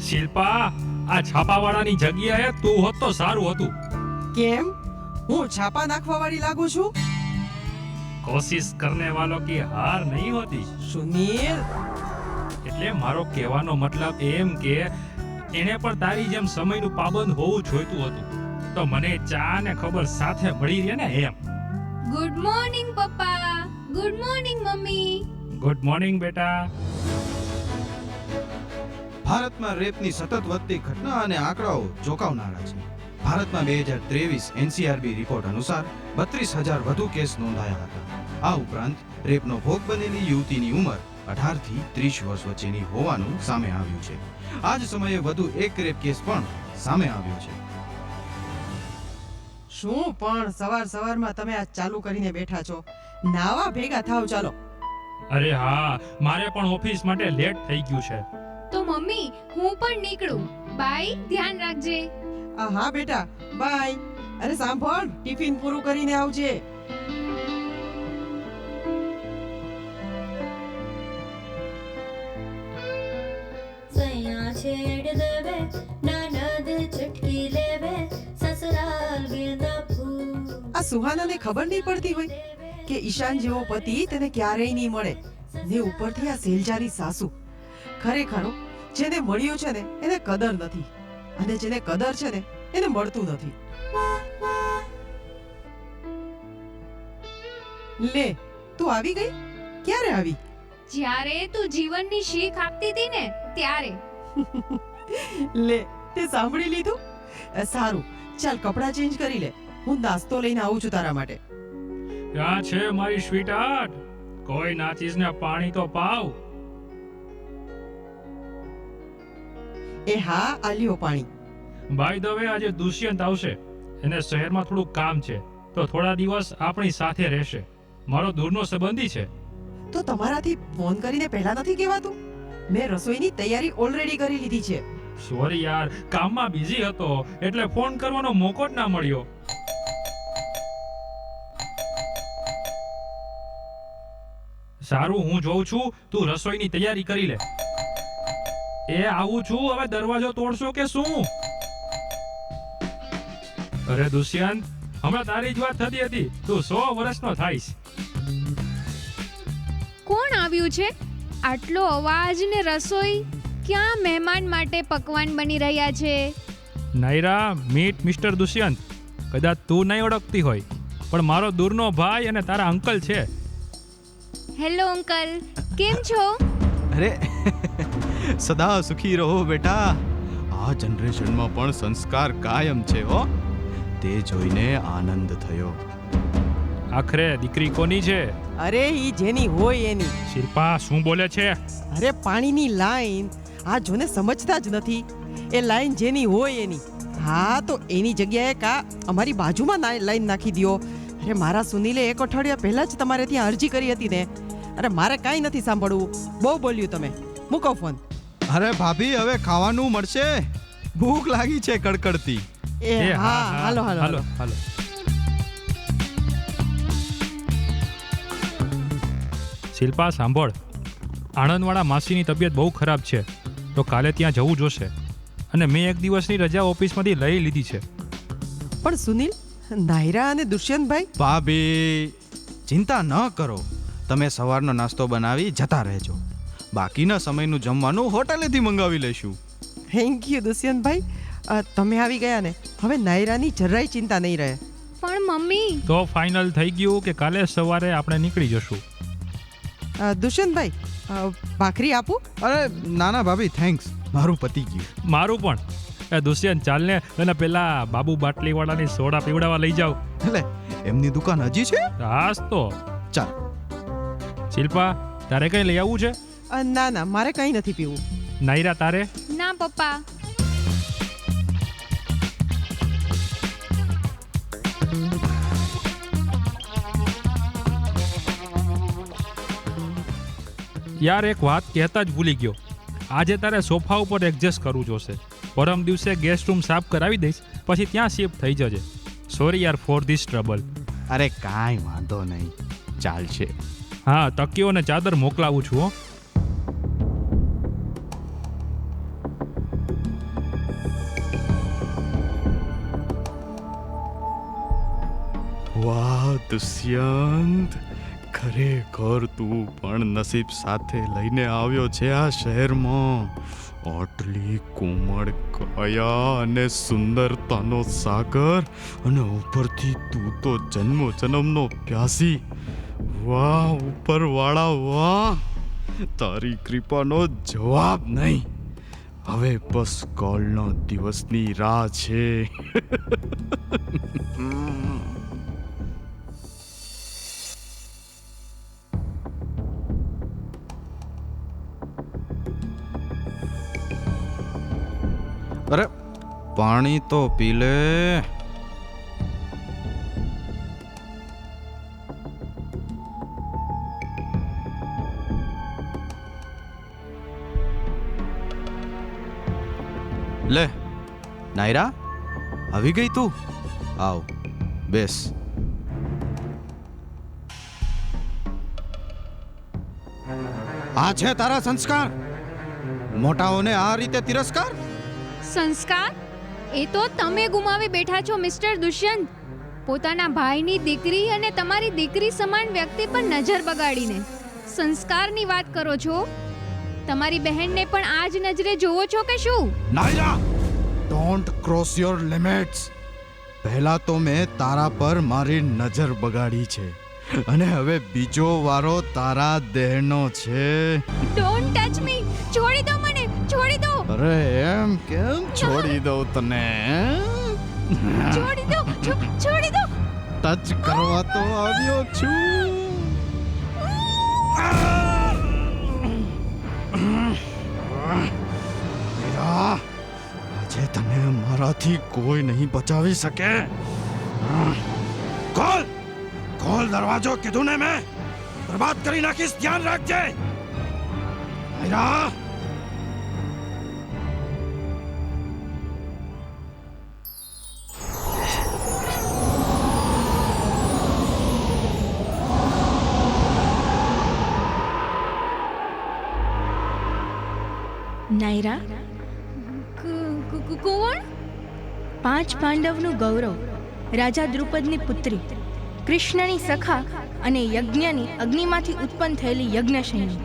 શિલ્પા, આ છાપાવાળાની જગ્યાએ તું હોત તો સારું હતું. કેમ? હું છાપા નાખવા વાળી લાગુ છું? કોશિશ કરને વાલો કી હાર નહીં હોતી. સુનીલ, એટલે મારો કહેવાનો મતલબ એમ કે એને પણ તારી જેમ સમયનું પાબંદ હોવું જોઈતું હતું, તો મને ચા ને ખબર સાથે મળી રહે ને એમ. ગુડ મોર્નિંગ પપ્પા. Good morning mummy. Good morning બેટા. ભારતમાં રેપની સતત વધતી ઘટના અને આંકડાઓ ચોંકાવનારા છે. ભારતમાં 2023 એનસીઆરબી રિપોર્ટ અનુસાર 32,000 વધુ કેસ નોંધાયા હતા. આ ઉપરાંત રેપનો ભોગ બનેલી યુવતીની ઉંમર 18 થી 30 વર્ષ વચ્ચેની હોવાનું સામે આવ્યું છે. આ જ સમયે વધુ એક રેપ કેસ પણ સામે આવ્યો છે. શું પણ સવારમાં તમે આ ચાલુ કરીને બેઠા છો? નાવા ભેગા થાવ ચાલો. અરે હા, મારે પણ ઓફિસ માટે લેટ થઈ ગયું છે. તો મમ્મી હું પણ નીકળું. બાય, ધ્યાન રાખજે. હા બેટા, બાય. અરે સાંભળ, ટિફિન પૂરું કરીને આવજે. सैया छेड़ देवे ननद चुटकी लेवे ससुराल गेंदा फूल. આ સુહાનાને ખબર નહીં પડતી હોય કે ઈશાન જેવો પતિ તેને ક્યારેય નહીં મળે, ને ઉપરથી આ સેલજાની સાસુ. ખરેખર જેને મળ્યું છે ને એને કદર નથી, અને જેને કદર છે ને એને મળતું નથી. લે, તું આવી ગઈ? ક્યારે આવી? જ્યારે તું જીવનની શીખ આપતી હતી ને ત્યારે. લે, તે સાંભળી લીધું? સારું, ચાલ કપડાં ચેન્જ કરી લે, હું નાસ્તો લઈને આવું છું તારા માટે. ક્યાં છે મારી સ્વીટહાર્ટ? કોઈ નાચીસને પાણી તો પાવ. એ હા, આલ્યો પાણી. બાય ધ વે, આજે દુષ્યંત આવશે. એને શહેરમાં થોડું કામ છે, તો થોડા દિવસ આપણી સાથે રહેશે. મારો દૂરનો સંબંધી છે. તો તમારાથી ફોન કરીને પહેલા નથી કહેવાતું? મેં રસોઈની તૈયારી ઓલરેડી કરી લીધી છે. સોરી યાર, કામમાં બિઝી હતો એટલે ફોન કરવાનો મોકો જ ના મળ્યો. સારું, હું જોઉં છું, તું રસોઈની તૈયારી કરી લે. એ આવું છું, હવે દરવાજો તોડશો કે શું? અરે દુષ્યંત, હમણાં તારી જ વાત થતી હતી, તું 100 વર્ષનો થાઈશ. કોણ આવ્યું છે? આટલો અવાજ ને રસોઈ. ક્યાં મહેમાન માટે પકવાન બની રહ્યા છે? Naira, meet mister Dushyant. કદાચ તું નહીં ઓળખતી હોય, પણ મારો દૂરનો ભાઈ અને તારા અંકલ છે. હેલો અંકલ, કેમ છો? અરે સદા સુખી રહો બેટા. આ જનરેશનમાં પણ સંસ્કાર કાયમ છે હો. તે જોઈને આનંદ થયો. આખરે દીકરી કોની છે? અરે ઈ જેની હોય એની. શિલ્પા, શું બોલે છે? અરે પાણીની લાઈન, આ જોને સમજતા જ નથી. એ લાઈન જેની હોય એની. હા, તો એની જગ્યાએ કા અમારી બાજુમાં લાઈન નાખી દ્યો. અરે મારા સુનીલે 1 અઠવાડિયા પહેલા જ તમારે ત્યાં અરજી કરી હતી ને. અરે મારે કાંઈ નથી સાંભળવું. બહુ બોલ્યું તમે. મૂકો ફોન. અરે ભાભી, હવે ખાવાનું મળશે. ભૂખ લાગી છે કડકડતી. એ હા, હાલો હાલો હાલો. હાલો. શિલ્પા સાંભળ, આણંદવાળા માસીની તબિયત બહુ ખરાબ છે, તો કાલે ત્યાં જવું જોશે. અને મેં 1 દિવસની રજા ઓફિસમાંથી લઈ લીધી છે. પણ સુનીલ, નાયરા અને દુષ્યંતભાઈ? ભાભી, ચિંતા ન કરો. તમે સવારનો નાસ્તો બનાવી જતા રહેજો. બાકીના સમયનું જમવાનું હોટલેથી મંગાવી લઈશું. Thank you Dushyantbhai. તમે આવી ગયા ને, હવે નાયરાની જરાય ચિંતા નહીં રહે. પણ મમ્મી. તો ફાઇનલ થઈ ગયું કે કાલે સવારે આપણે નીકળી જશું. દુષ્યંતભાઈ, ભાખરી આપું? અરે નાના ભાભી, થેન્ક્સ. મારું પતી ગયું. મારું પણ. એ દુષ્યંત, ચાલને અને પેલા બાબુ બાટલીવાળાની સોડા પીવડાવવા લઈ જાવ. એટલે એમની દુકાન હજી છે? હાસ તો. ચાલ. શિલ્પા, તારે કઈ લઈ આવવું છે? ના ના, મારે કંઈ નથી પીવું. નાયરા, તારે? ના પપ્પા. યાર, એક વાત કહેતા જ ભૂલી ગયો. આજે તારે સોફા ઉપર એડજસ્ટ કરવું જોશે. પરમ દિવસે ગેસ્ટ રૂમ સાફ કરાવી દઈશ, પછી ત્યાં શિફ્ટ થઈ જજે. સોરી યાર ફોર ધીસ ટ્રબલ. અરે કાંઈ વાંધો નહીં, ચાલશે. હા, તકીઓ અને ચાદર મોકલાવું છું હો. વાહ દુષ્યંત, ખરેખર તું પણ નસીબ સાથે લઈને આવ્યો છે આ શહેરમાં. આટલી કોમળ કાયા અને સુંદરતાનો સાગર, અને ઉપરથી તું તો જન્મો જન્મનો પ્યાસી. વાહ ઉપરવાળા વાહ, તારી કૃપાનો જવાબ નહીં. હવે બસ કાલના દિવસની રાહ છે. અરે પાણી તો પી લે. લે નાયરા, આવી ગઈ તું? આવ બેસ. આ છે તારા સંસ્કાર? મોટાઓને આ રીતે તિરસ્કાર? સંસ્કાર એ તો તમે ગુમાવી બેઠા છો મિસ્ટર દુષ્યંત. પોતાના ભાઈની દીકરી અને તમારી દીકરી સમાન વ્યક્તિ પર નજર બગાડીને સંસ્કારની વાત કરો છો. તમારી બહેનને પણ આ જ નજરે જોવો છો કે શું? Naira, don't cross your limits. પહેલા તો મેં તારા પર મારી નજર બગાડી છે, અને હવે બીજો વારો તારા દેહનો છે. Don't touch me. છોડી દો મને, છોડી દો. અરે એમ કેમ છોડી દઉં તને? છોડી દો, છોડી દો. ટચ કરવા તો આવ્યો છું. મીરા, આજે તને મારાથી કોઈ નહીં બચાવી શકે. ખોલ, ખોલ દરવાજો, કીધું ને મેં. બરબાદ કરી નાખીશ, ધ્યાન રાખજે. મીરા, નાયરા, કોણ? 5 પાંડવનું ગૌરવ, રાજા દ્રુપદની પુત્રી, કૃષ્ણની સખા અને યજ્ઞની અગ્નિમાંથી ઉત્પન્ન થયેલી યજ્ઞશયની,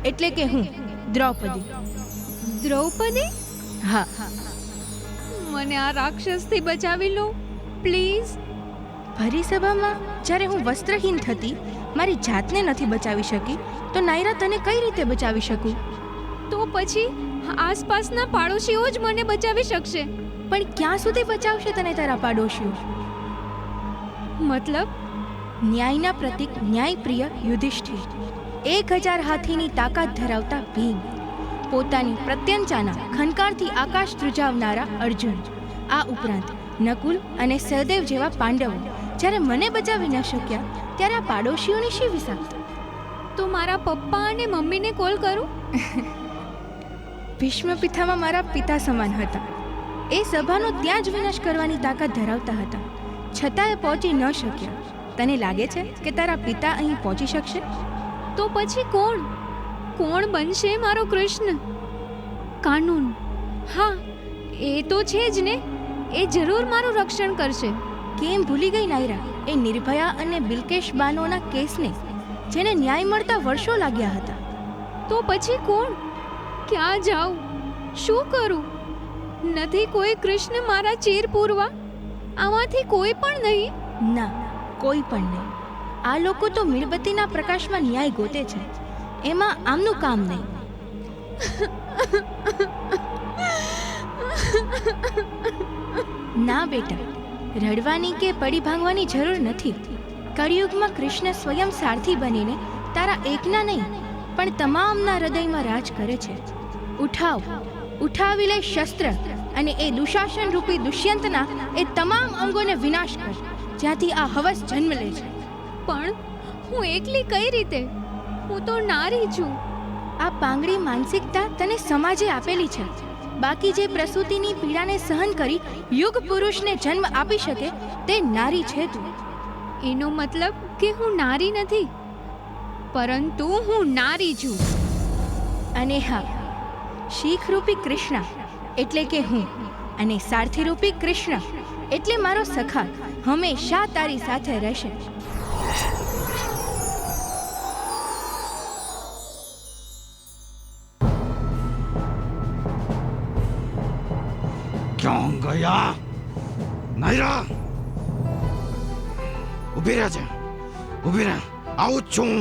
એટલે કે હું દ્રૌપદી. દ્રૌપદી? હા. મને આ રાક્ષસથી બચાવી લો પ્લીઝ. ભરી સભામાં જ્યારે હું વસ્ત્રહીન થતી મારી જાતને નથી બચાવી શકી, તો નાયરા તને કઈ રીતે બચાવી શકું? તો પછી આસપાસના પાડોશીઓ જ મને બચાવી શકશે. પણ ક્યાં સુધી બચાવશે તને તારા પાડોશીઓ? મતલબ? ન્યાયના પ્રતીક ન્યાયપ્રિય યુધિષ્ઠિર, 1000 હાથીની તાકાત ધરાવતા ભીમ, પોતાની પ્રત્યંચાના ખનકારથી આકાશ ધ્રુજાવનારા અર્જુન, આ ઉપરાંત નકુલ અને સહદેવ જેવા પાંડવો જ્યારે મને બચાવી ન શક્યા, ત્યારે આ પાડોશીઓની શી વિસાવતા? તો મારા પપ્પા અને મમ્મીને કોલ કરું? ભીષ્મ પિતામાં મારા પિતા સમાન હતા. એ સભાનો ત્યાં જ વિનાશ કરવાની તાકાત ધરાવતા હતા, છતાં એ પહોંચી ન શક્યા. તને લાગે છે કે તારા પિતા અહીં પહોંચી શકશે? તો પછી કોણ? કોણ બનશે મારો કૃષ્ણ? કાનૂન. હા, એ તો છે જ ને. એ જરૂર મારું રક્ષણ કરશે. કેમ ભૂલી ગઈ નાયરા એ નિર્ભયા અને બિલ્કેશ બાનોના કેસને, જેને ન્યાય મળતા વર્ષો લાગ્યા હતા? તો પછી કોણ? ક્યાં જાઉં? શું કરું? નથી કોઈ કૃષ્ણ મારા ચીર પૂરવા? આમાંથી કોઈ પણ નહીં? ના, કોઈ પણ નહીં. આ લોકો તો મીણબત્તીના પ્રકાશમાં ન્યાય ગોતે છે, એમાં આમનું કામ નહીં. ના બેટા, રડવાની કે પડી ભાંગવાની જરૂર નથી. કળિયુગમાં કૃષ્ણ સ્વયં સારથી બનીને તારા એકના નહીં પણ તમામના હૃદયમાં રાજ કરે છે. ઉઠાવ, ઉઠાવી લે શસ્ત્ર અને એ દુશાસન રૂપી દુષ્યંતના એ તમામ અંગોને વિનાશ કર, જ્યાંથી આ હવસ જન્મ લે છે. પણ હું એકલી કઈ રીતે? હું તો નારી છું. આ પાંગડી માનસિકતા તને સમાજે આપેલી છે. બાકી જે પ્રસૂતિની પીડાને સહન કરી યુગ પુરુષને જન્મ આપી શકે તે નારી છે તું. એનો મતલબ કે હું નારી નથી, પરંતુ હું નારી છું. અને હા, શીખ રૂપી કૃષ્ણ એટલે કે હું, અને સારથી રૂપી કૃષ્ણ એટલે મારો સખા હંમેશા તારી સાથે રહેશે. ક્યાં ગયા નાયરા? ઊભી રહે છે, ઊભી રહે, આવું જ છું.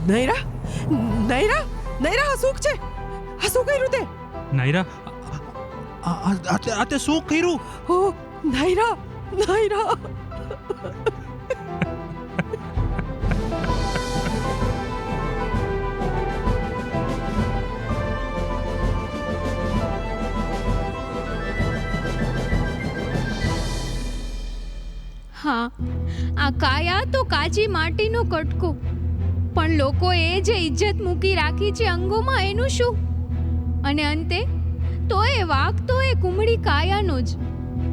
નૈરા, નૈરા, નૈરા, આ શું છે? આ શું કર્યું તે? નાયરા, આ તે શું કર્યું? ઓ નૈરા, નૈરા. હા, આ કાયા તો કાચી માટીનો કટકો, પણ લોકોએ જે ઇજ્જત મૂકી રાખી છે અંગોમાં એનું શું? અને અંતે તો એ વાક તો એ કુમળી કાયાનો જ,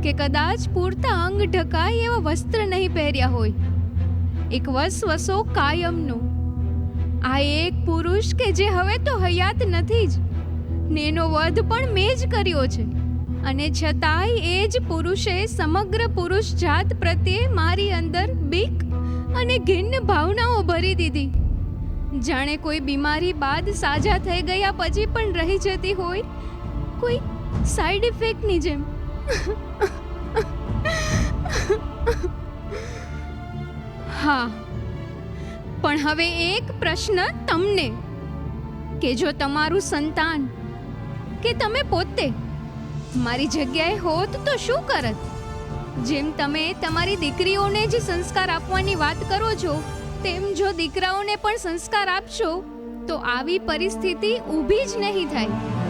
કે કદાચ પૂરતા અંગ ઢકાય એવા વસ્ત્ર નહીં પહેર્યા હોય. એક વસવસો કાયમનો. આ એક પુરુષ કે જે હવે તો હયાત નથી જ, ને એનો વધ પણ મેં જ કર્યો છે, અને છતાંય એ જ પુરુષે સમગ્ર પુરુષ જાત પ્રત્યે મારી અંદર બીક અને ઘિન્ન ભાવનાઓ ભરી દીધી. જાણે કોઈ બીમારી બાદ સાજા થઈ ગયા પછી પણ રહી જતી હોય કોઈ સાઈડ ઇફેક્ટની જેમ. હા, પણ હવે એક પ્રશ્ન તમને, કે જો તમારું સંતાન કે તમે પોતે મારી જગ્યાએ હોત તો શું કરત? જેમ તમે તમારી દીકરીઓને જ સંસ્કાર આપવાની વાત કરો છો, તેમ જો દીકરાઓને પણ સંસ્કાર આપશો તો આવી પરિસ્થિતિ ઊભી જ નહીં થાય.